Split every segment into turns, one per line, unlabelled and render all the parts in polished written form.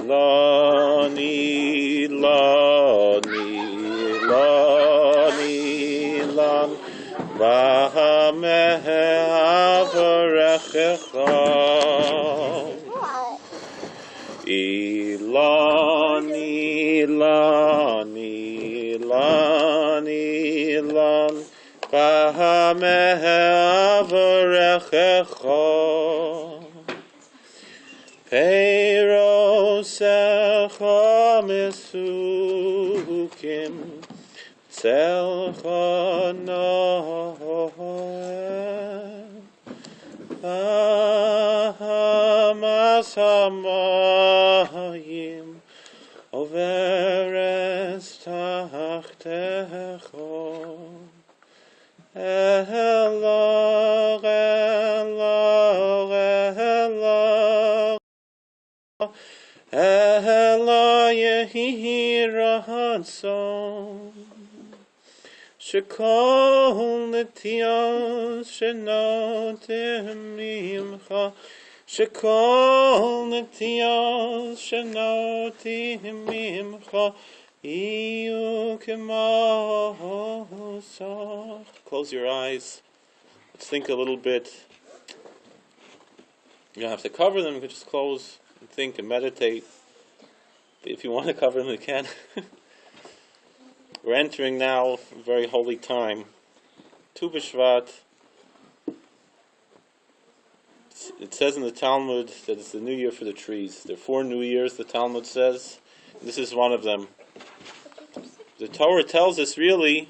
Ilani, Ilani, Ilani, Ilani, Bahameh Avarechecha. Ilani, Ilani, Ilani, Ilani, Bahameh Avarechecha. Peirosecha mesukim, tzelcha noem, ahamas hamayim, overes tachtecha, elog, elog, elog, Ela yehi ratzon, shekol netios shenotim mimcha, shekol netios shenotim mimcha, iyu k'mosach. Close your eyes. Let's think a little bit. You don't have to cover them. You can just close and think and meditate. But if you want to cover them, you can. We're entering now a very holy time. bShvat. It says in the Talmud that it's the new year for the trees. There are 4 new years, the Talmud says. This is one of them. The Torah tells us really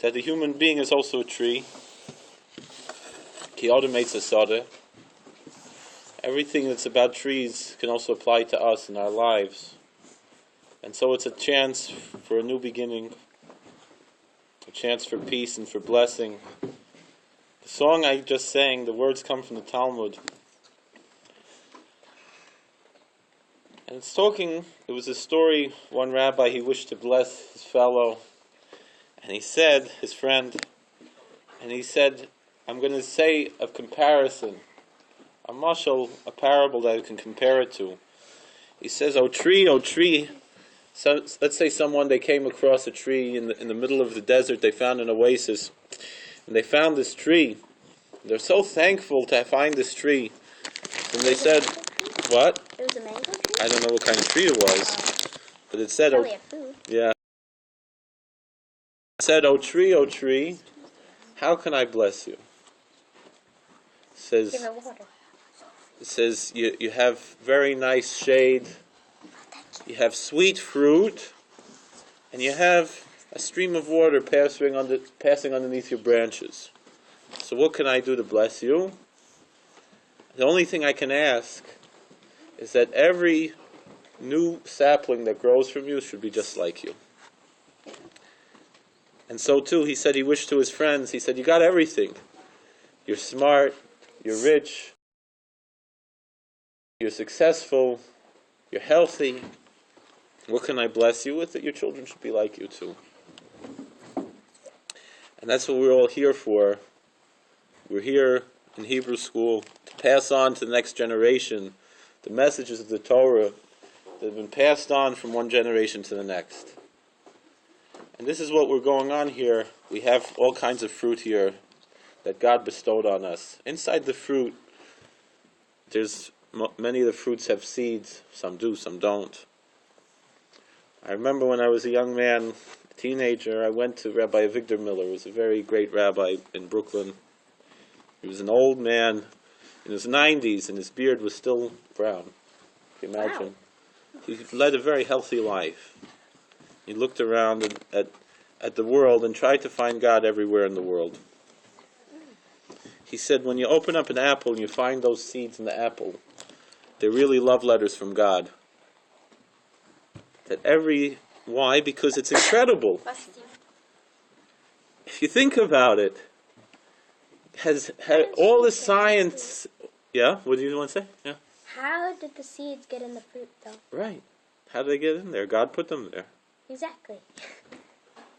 that the human being is also a tree. Ki Adam Eitz Hasada. Everything that's about trees can also apply to us in our lives. And so it's a chance for a new beginning, a chance for peace and for blessing. The song I just sang, the words come from the Talmud. And it's talking, it was a story, one rabbi, he wished to bless his fellow. And he said, his friend, and he said, I'm going to say a comparison. A mashal, a parable that I can compare it to. He says, oh tree. So, let's say they came across a tree in the middle of the desert. They found an oasis. And they found this tree. They're so thankful to find this tree. And they said, what?
It was a mango tree?
I don't know what kind of tree it was. But it said,
probably a food.
Yeah. It said, oh tree, how can I bless you? It says,
Give it water.
It says you have very nice shade, you have sweet fruit, and you have a stream of water passing underneath your branches. So what can I do to bless you? The only thing I can ask is that every new sapling that grows from you should be just like you. And so too, he said he wished to his friends, he said, you got everything. You're smart, you're rich, you're successful, you're healthy. What can I bless you with? That your children should be like you too. And that's what we're all here for. We're here in Hebrew school to pass on to the next generation the messages of the Torah that have been passed on from one generation to the next. And this is what we're going on here. We have all kinds of fruit here that God bestowed on us. Inside the fruit, many of the fruits have seeds. Some do, some don't. I remember when I was a young man, a teenager, I went to Rabbi Avigdor Miller. He was a very great rabbi in Brooklyn. He was an old man in his 90s, and his beard was still brown. Can you imagine? Wow. He led a very healthy life. He looked around at the world and tried to find God everywhere in the world. He said, when you open up an apple and you find those seeds in the apple, they're really love letters from God. Why? Because it's incredible. If you think about it, has all the science... Yeah? What do you want to say? Yeah.
How did the seeds get in the fruit, though?
Right. How did they get in there? God put them there.
Exactly.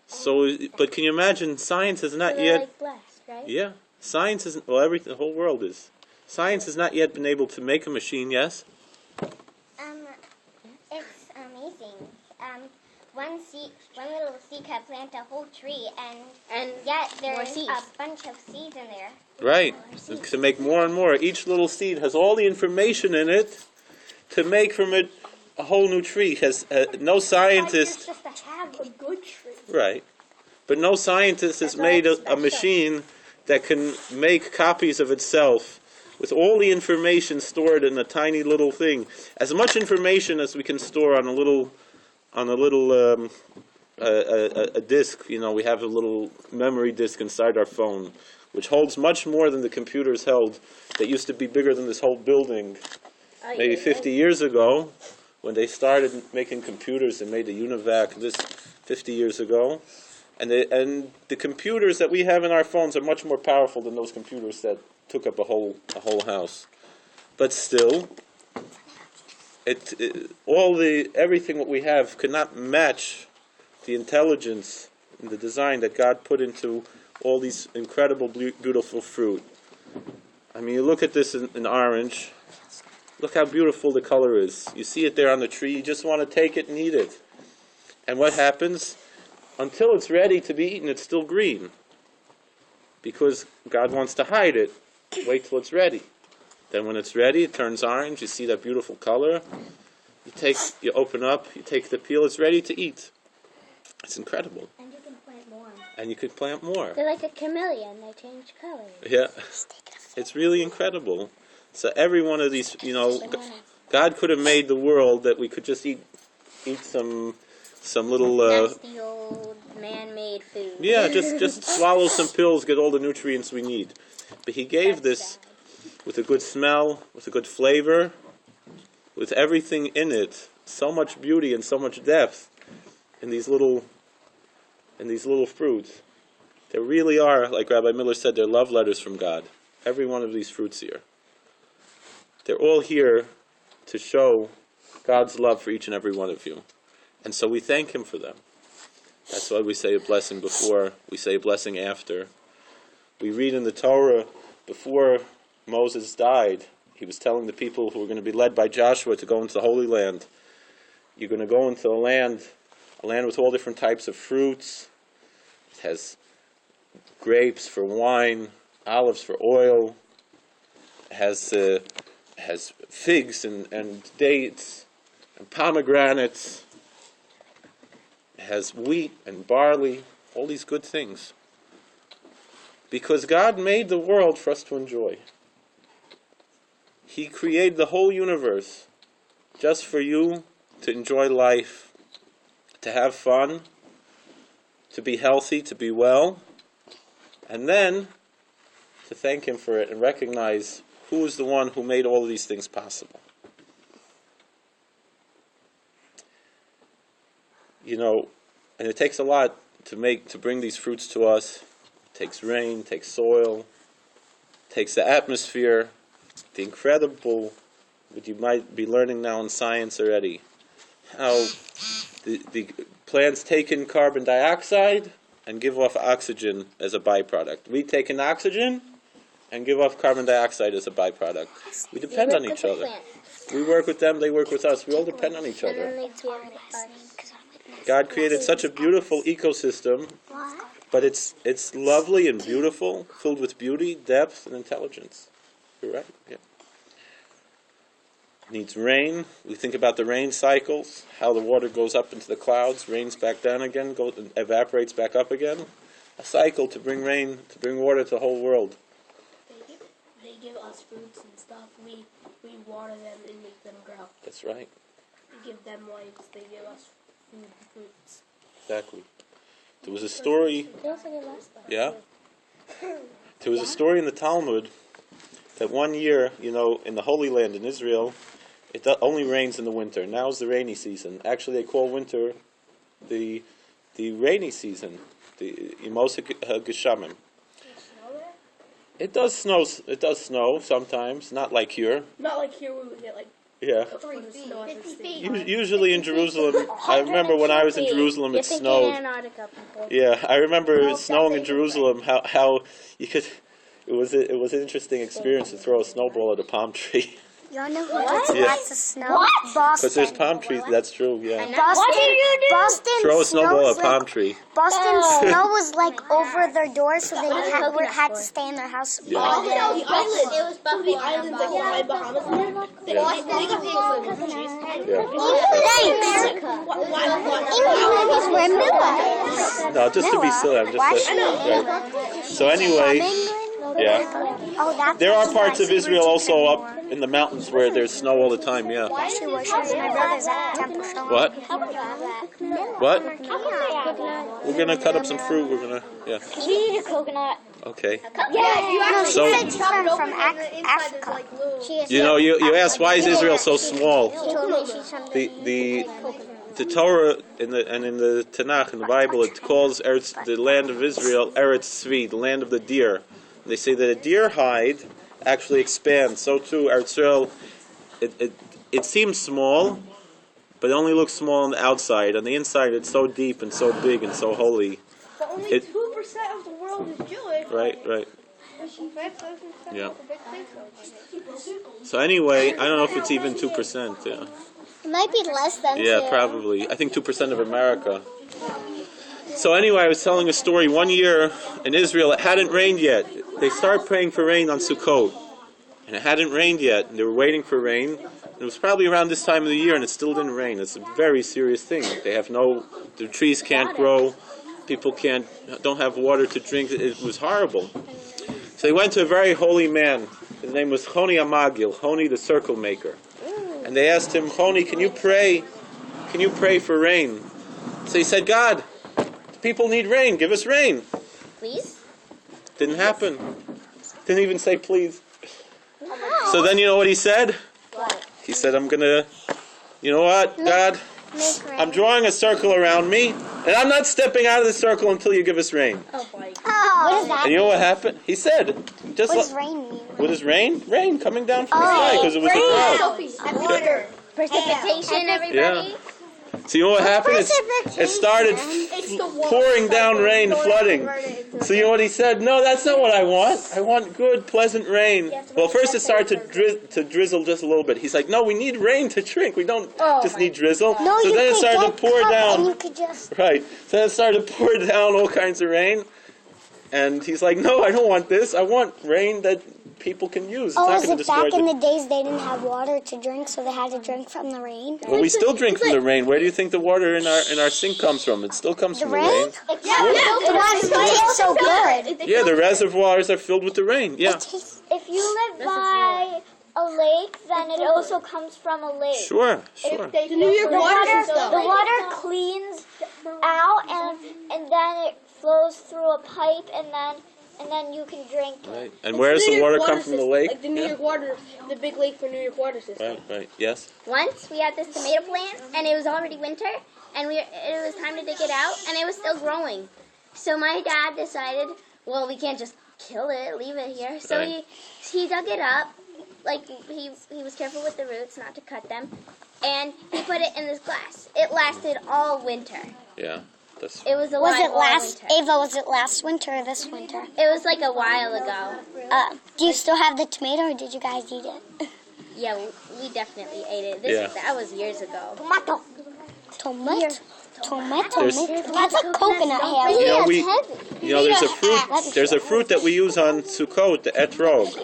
So, but can you imagine, science has not yet...
like blessed, right?
Yeah. Science isn't... Well, the whole world is. Science has not yet been able to make a machine, yes?
one little seed can plant a whole tree,
And
yet
more
there's
seeds.
a bunch of seeds in there.
Right. And to make more and more. Each little seed has all the information in it to make from it a whole new tree. Has no scientist.
Just to have a good tree.
Right. But no scientist has made a machine that can make copies of itself with all the information stored in a tiny little thing. As much information as we can store on a little a disk. You know, we have a little memory disk inside our phone, which holds much more than the computers held. That used to be bigger than this whole building. Maybe 50 years ago, when they started making computers and made the UNIVAC, this 50 years ago. And the computers that we have in our phones are much more powerful than those computers that took up a whole house. But still, everything that we have could not match the intelligence and the design that God put into all these incredible, beautiful fruit. I mean, you look at this in orange. Look how beautiful the color is. You see it there on the tree. You just want to take it and eat it. And what happens? Until it's ready to be eaten, it's still green. Because God wants to hide it. Wait till it's ready. Then when it's ready, it turns orange. You see that beautiful color. You open up, you take the peel, it's ready to eat. It's incredible.
And you can plant more.
And you could plant more.
They're like a chameleon. They change colors.
Yeah. It's really incredible. So every one of these, you know, God could have made the world that we could just eat some little
Nasty old man-made food.
yeah, just swallow some pills, get all the nutrients we need. But He gave this with a good smell, with a good flavor, with everything in it, so much beauty and so much depth in these little fruits. They really are, like Rabbi Miller said, they're love letters from God. Every one of these fruits here. They're all here to show God's love for each and every one of you. And so we thank Him for them. That's why we say a blessing before, we say a blessing after. We read in the Torah, before Moses died, he was telling the people who were going to be led by Joshua to go into the Holy Land. You're going to go into a land with all different types of fruits. It has grapes for wine, olives for oil. It has figs and dates and pomegranates. It has wheat and barley, all these good things. Because God made the world for us to enjoy. He created the whole universe just for you to enjoy life, to have fun, to be healthy, to be well, and then to thank Him for it and recognize who is the one who made all of these things possible. You know, and it takes a lot to bring these fruits to us. It takes rain, takes soil, takes the atmosphere, the incredible, what you might be learning now in science already, how the plants take in carbon dioxide and give off oxygen as a byproduct. We take in oxygen and give off carbon dioxide as a byproduct. We depend on each other. We work with them, they work with us. We all depend on each other. God created such a beautiful ecosystem, but it's lovely and beautiful, filled with beauty, depth, and intelligence. You're right, yeah. It needs rain. We think about the rain cycles, how the water goes up into the clouds, rains back down again, evaporates back up again. A cycle to bring rain, to bring water to the whole world.
They give us fruits and stuff. We water them and make them grow.
That's right.
We give them lives. They give us food and fruits.
Exactly. There was a story. Yeah. There was a story in the Talmud that one year, you know, in the Holy Land in Israel, it only rains in the winter. Now is the rainy season. Actually, they call winter the rainy season, the Yemos HaGeshamim. It does snow. It does snow sometimes. Not like here.
Not like here where we get like
3 feet, 50 feet.
Usually in Jerusalem, I remember when I was in Jerusalem, it snowed.
People.
Yeah, I remember it snowing in Jerusalem. How you could. It was an interesting experience to throw a snowball at a palm tree.
Y'all know who gets
Yeah.
lots of snow? Boston.
Because there's palm trees. That's true. Yeah.
Boston
Throw a snowball
snow
at
was
a palm
like,
tree.
Boston snow was like over their doors, so they had to stay in their house
Yeah.
all day.
The islands.
It was
So the
Buffalo.
islands like behind Bahamas and there. They
Yeah.
got the trees.
England is where Miller.
No, just to be silly. I'm just saying. Right. So anyway, yeah.
Oh, that's
There are parts of Israel also up in the mountains where there's snow all the time. Yeah.
She worships my brothers at the temple showing.
What? What?
What?
We're gonna cut up some fruit. We're gonna. Yeah.
We need a coconut.
Okay.
No, she
So-
said she's from Africa.
You know, you asked why is Israel so small?
She told me she's from
The Torah in the Tanakh in the Bible, it calls the land of Israel Eretz Tzvi, the land of the deer. They say that a deer hide actually expands. So too, Eretz Israel, it seems small, but it only looks small on the outside. On the inside, it's so deep and so big and so holy.
But only
It-
2% of the world is Jewish.
Right. Yeah. So anyway, I don't know if it's even 2%. Yeah.
It might be less than
Yeah, probably. I think 2% of America. So anyway, I was telling a story. One year in Israel, it hadn't rained yet. They started praying for rain on Sukkot, and it hadn't rained yet. And they were waiting for rain. It was probably around this time of the year, and it still didn't rain. It's a very serious thing. They have the trees can't grow. People don't have water to drink. It was horrible. So they went to a very holy man. His name was Choni Amagil, Choni the circle maker. And they asked him, Choni, can you pray? Can you pray for rain? So he said, God, the people need rain. Give us rain.
Please?
Didn't happen. Didn't even say please. So then you know what he said?
What?
He said, you know what, God? I'm drawing a circle around me, and I'm not stepping out of the circle until you give us rain.
Oh, boy.
What is that?
And you know what happened? He said,
What does rain mean?
what is rain? Rain coming down from the sky because it was a drought.
Water.
Precipitation, everybody.
Yeah. So you know what happened? It started pouring down rain, flooding. So you know what he said? No, that's not what I want. I want good, pleasant rain. Well, first it started to drizzle just a little bit. He's like, no, we need rain to drink. We don't just need drizzle.
No,
So
you
then it
could
started to
get
pour
cup
down.
and you could just...
Right. So then it started to pour down all kinds of rain. And he's like, no, I don't want this. I want rain that people can use. It's not
is
going to
it back
destroy
in the days they didn't have water to drink, so they had to drink from the rain?
Well, we still drink from the rain. Where do you think the water in our sink comes from? It still comes from the rain.
The water tastes so good.
Yeah, the reservoirs are filled with the rain. Yeah.
If you live by a lake, then it also comes from a lake.
Sure.
The New York water system.
The water cleans out, and then it flows through a pipe, and then you can drink it.
Right. And where does the water come from? The lake?
Like the New York water, the big lake for New York water system.
Right. Yes.
Once we had this tomato plant, and it was already winter, and it was time to dig it out, and it was still growing. So my dad decided, well, we can't just kill it, leave it here. So
Right.
he dug it up, like he was careful with the roots not to cut them, and he put it in this glass. It lasted all winter.
Yeah.
It was a
Was
while
it last,
winter.
Ava, was it last winter or this winter?
It was like a while ago.
Do you still have the tomato or did you guys eat it?
Yeah, we definitely ate it.
Yeah.
That was years ago.
Tomato.
There's-
That's a coconut hair.
You know,
Yeah,
there's a fruit that we use on Sukkot, the etrog,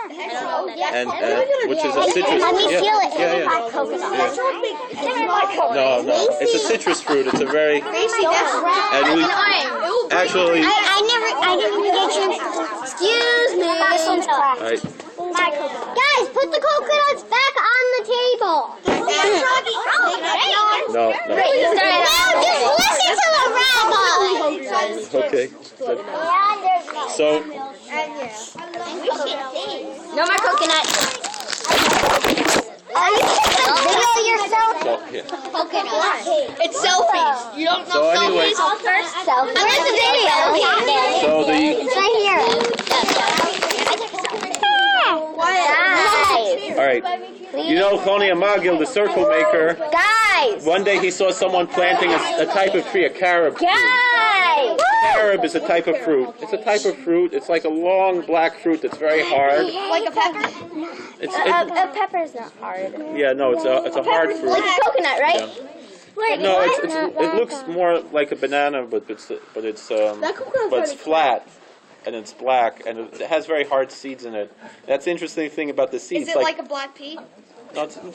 I don't know that.
and which is a citrus.
Let me feel it.
Yeah. No, it's a citrus fruit. It's a very and we actually.
I didn't get you. Excuse me. This one's cracked.
All right.
Guys, put the coconuts back on the table.
No.
Now just listen to the rabbi.
Okay. Good. So
No more coconut.
Are you taking a video of yourself?
here.
It's selfies. You don't know
So anyway,
Where's the video?
so the
It's right here.
all right. You know Choni Amagil, the circle maker.
Guys!
One day he saw someone planting a type of tree, a carob tree.
Guys!
carob is a type of fruit. It's a type of fruit. It's like a long black fruit that's very hard.
Like a pepper?
A pepper is not hard.
Yeah, no, it's a hard fruit.
Like a coconut, right?
Yeah. No, it looks more like a banana, but it's flat and it's black and it has very hard seeds in it. That's the interesting thing about the seeds.
Is it like a black pea?
No, it's long.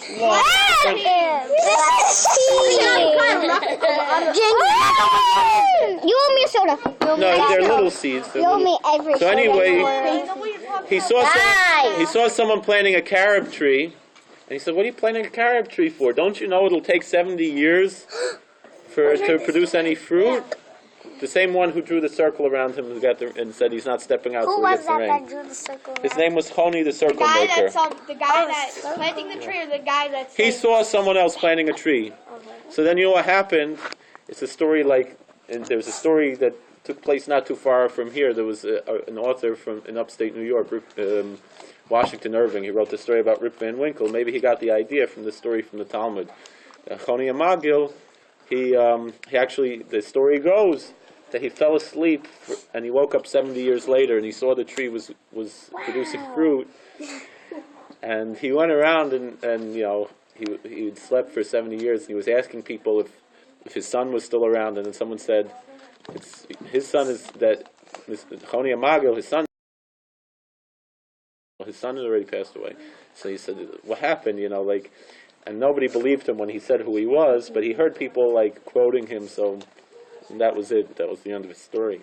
You owe me a soda.
No, they're little seeds.
You owe me every
So anyway,
soda.
he saw someone planting a carob tree, and he said, "What are you planting a carob tree for? Don't you know it'll take 70 years to produce any fruit?" The same one who drew the circle around him and said he's not stepping out
Who
till he
was
gets the
that
rain.
that drew the circle?
His name was Honi the Circle Maker.
The guy that's planting the tree, or the guy that's
He saw someone else planting a tree. So then you know what happened? It's a story and there's a story that took place not too far from here. There was an author in upstate New York, Washington Irving. He wrote the story about Rip Van Winkle. Maybe he got the idea from the story from the Talmud. Choni Amagil, he actually, the story goes that he fell asleep and he woke up 70 years later and he saw the tree was producing fruit. And he went around and you know, he had slept for 70 years and he was asking people if his son was still around, and then someone said, his son is that, Choni Amagil, his son has already passed away. So he said, what happened, you know, like, and nobody believed him when he said who he was, but he heard people like quoting him, so and that was it. That was the end of his story.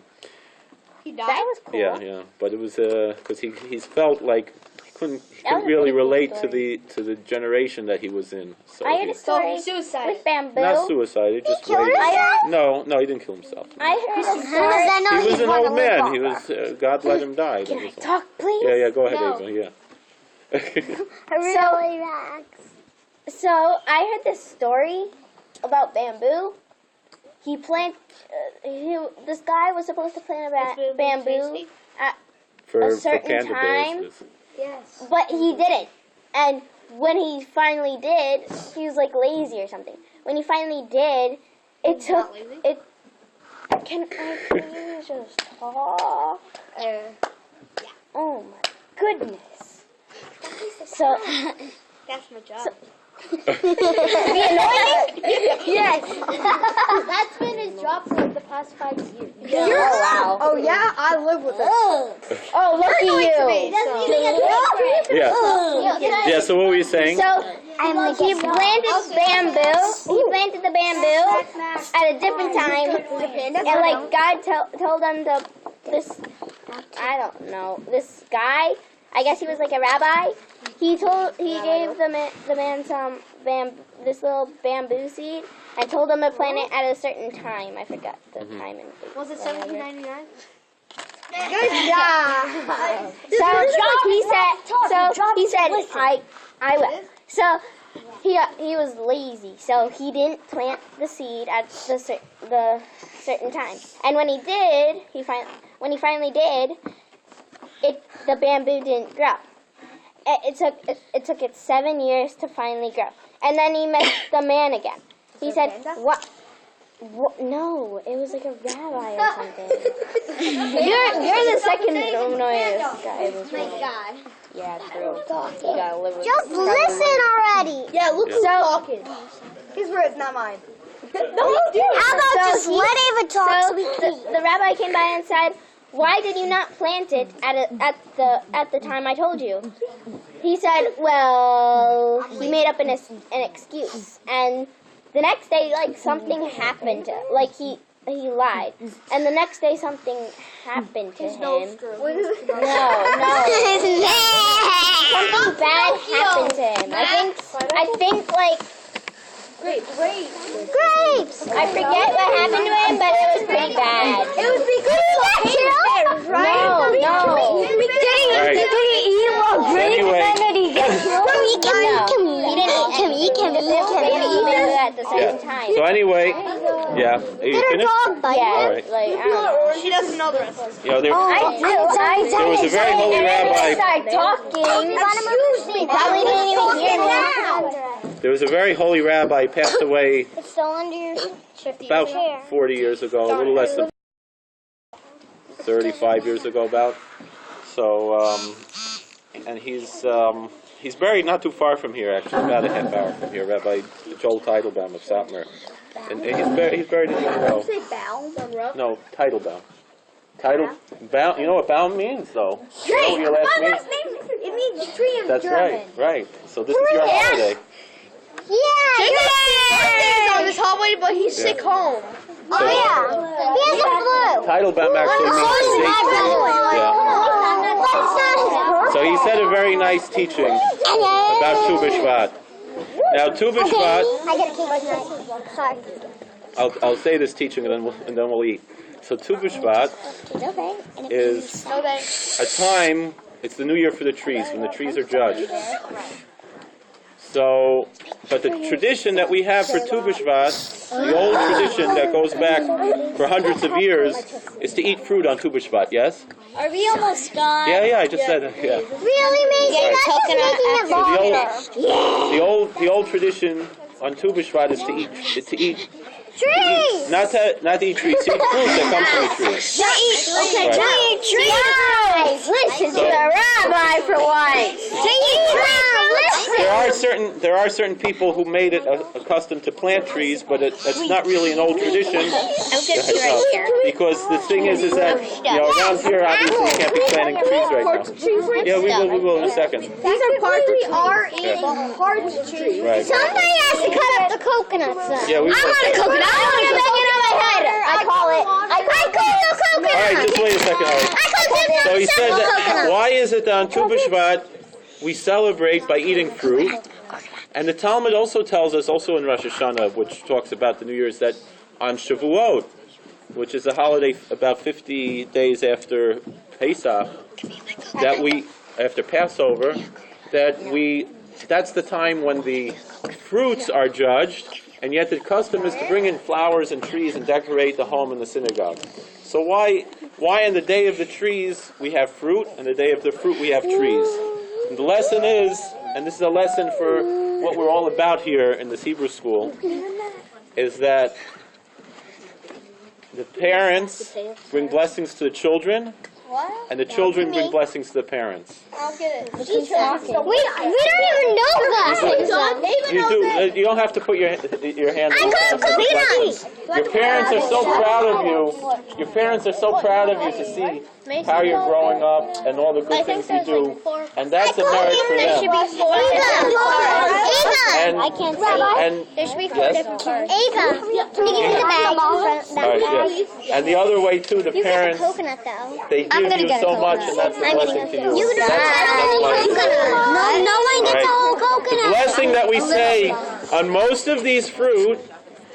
He died?
That was cool.
Yeah, but it was because he felt like he couldn't really relate to the generation that he was in. So
I heard a story
suicide.
with bamboo.
not suicide. He just
killed
raised.
himself?
No, he didn't kill himself.
I heard a story.
He was an old man. He was God let him die. That was all.
Talk, please.
Yeah. Go ahead,
No.
Ava. Yeah.
So I heard this story about bamboo. This guy was supposed to plant a bamboo at
For
a certain
panda
time,
bears.
Yes.
but he didn't. And when he finally did, he was like lazy or something. When he finally did, it took it. Can I please just talk? Oh my goodness. So.
That's my job.
Be annoying? Yes.
That's been his job for like the past 5 years.
Oh, wow.
Oh yeah, I live with it.
Oh, look at you.
Yeah. So what were you saying?
So, he planted bamboo. He planted the bamboo at a different time. And like God told him I don't know, this guy, I guess he was like a rabbi. He gave the man some this little bamboo seed and told him to plant it at a certain time. I forgot the time.
Was it 1799?
So he said I will. So he was lazy, so he didn't plant the seed at the certain time. And when he did, when he finally did, the bamboo didn't grow. It took it 7 years to finally grow. And then he met the man again. He said, "What? No, it was like a rabbi or something." You're the second annoyingest guy.
Oh my God.
Yeah, true. You gotta live with
Just listen already.
Yeah, look who's
So-
talking. His words, not mine.
How about just let Ava talk so we can...
the rabbi came by and said, "Why did you not plant it at the time I told you?" He said, "Well," he made up an excuse, and the next day, like, something happened to, like, he lied, and the next day something happened to him. No, something bad happened to him. I think like grapes. I forget what happened to him, but it was pretty bad.
It was because of the bears, right?
No.
Right.
Did he eat more grapes
Anyway.
and then did he get killed?
He didn't at the same time.
So anyway, yeah. Are you
Did her
finished?
dog bite
Yeah,
All right.
like, I don't know.
She doesn't know the rest.
You know, there
I do.
was a very holy rabbi.
Started talking.
Excuse me.
Probably didn't even hear me.
There was a very holy rabbi, passed away
It's still under your
about 40 years ago, a little less than. 35 years ago about. So, and he's buried not too far from here, actually, about a half hour from here, Rabbi Joel Teitelbaum of Satmar. And he's buried in Monroe.
Say Baum?
No, Teitelbaum. Teitelbaum. You know what Baum means, though? You know what your last name?
It means tree in
That's
German.
right. So this is your holiday.
Yeah! He's on this hallway, but he's sick home.
Oh yeah. He has a flu.
Teitelbaum actually means safety. Yeah. So he said a very nice teaching about Tu b'Shvat. Now Tu b'Shvat,
I gotta keep my sorry.
I'll say this teaching and then we'll eat. So Tu b'Shvat is a time. It's the new year for the trees, when the trees are judged. So, but the tradition that we have for Tu b'Shvat, the old tradition that goes back for hundreds of years, is to eat fruit on Tu b'Shvat, yes?
Are we almost done?
Yeah, I just said that, yeah.
Really, Mason? That's just making it longer.
The old tradition on Tu b'Shvat is to eat
Trees!
not to eat trees, to eat fruit that comes from the trees.
Okay,
Right.
to eat trees!
Guys, listen to the rabbi for once.
To eat trees!
There are certain people who made it accustomed to plant trees, but it's not really an old tradition. Because the thing is that around here obviously you can't be planting trees right now. Yeah, we will in a second.
These are parts of trees.
Right.
Somebody has to cut up the coconuts then.
Yeah, we will.
I want a coconut. I want to make it on my head. I call it the coconut.
All right, just wait a second. Alex. So he said that why is it that on Tu b'Shvat we celebrate by eating fruit? And the Talmud also tells us, also in Rosh Hashanah, which talks about the New Year's, that on Shavuot, which is a holiday about 50 days after Pesach, after Passover, that's the time when the fruits are judged, and yet the custom is to bring in flowers and trees and decorate the home and the synagogue. So why on the day of the trees we have fruit, and the day of the fruit we have trees? And the lesson is, and this is a lesson for what we're all about here in this Hebrew school, is that the parents bring blessings to the children, and the children bring blessings to the parents.
We don't even know that.
You do. You don't have to put your hand on the blessings. Your parents are so proud of you. Your parents are so proud of you to see how you're growing up and all the good things you do, and that's a merit for them. And
There should be 4 different parts.
Ava, can you give me the bag?
and the other way too, the parents,
Coconut though.
they give you so much, and that's a blessing to you.
You don't have the whole coconut. No one gets the whole coconut.
The blessing that we say on most of these fruit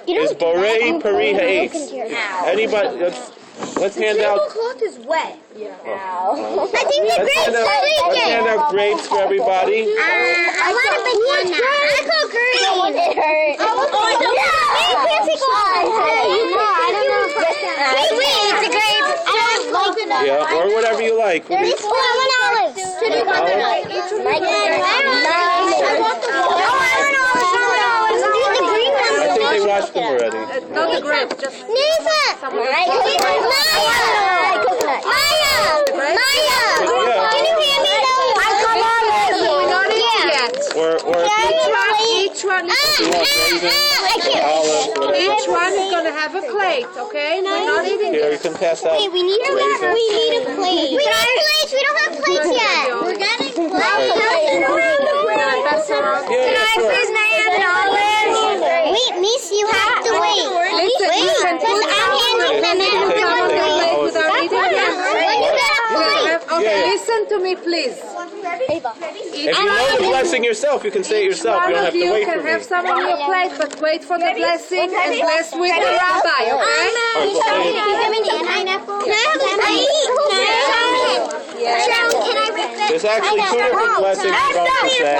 is Borei Pari Ha'etz. Anybody? Let's hand out.
Cloth is wet.
I think the grapes are
Let's
leaking.
hand out grapes for everybody.
I want a banana. I call green. It hurts. Wait, it's a grape. I want coconut.
Yeah, or whatever you like.
I want olives.
I think they washed them already.
Not the grapes, just
Nathan! Maya! Can you hand me those? I got olives.
we're not eating yet.
Or
Each one is
if you want raisins, olives, whatever.
each one is gonna have a plate, okay? We're not eating
Here,
it.
you can pass out
We need a
raisins.
plate. We need plates. We don't have plates yet. We're getting plates.
Yeah, sure.
my hand and olives? Wait, Miss, you have to wait.
Listen, put
I'm handing them in. Everyone
Take
wait.
olives.
without eating yet. Okay,
Yeah.
listen to me, please.
If you know the blessing yourself, you can say it yourself. You don't
One
have
of
to
you
wait
can
for me.
have some on your plate, but wait for the blessing and bless with the rabbi, okay?
Can I have a plate? Can I rip it?
There's actually 2 different blessings you're supposed to say.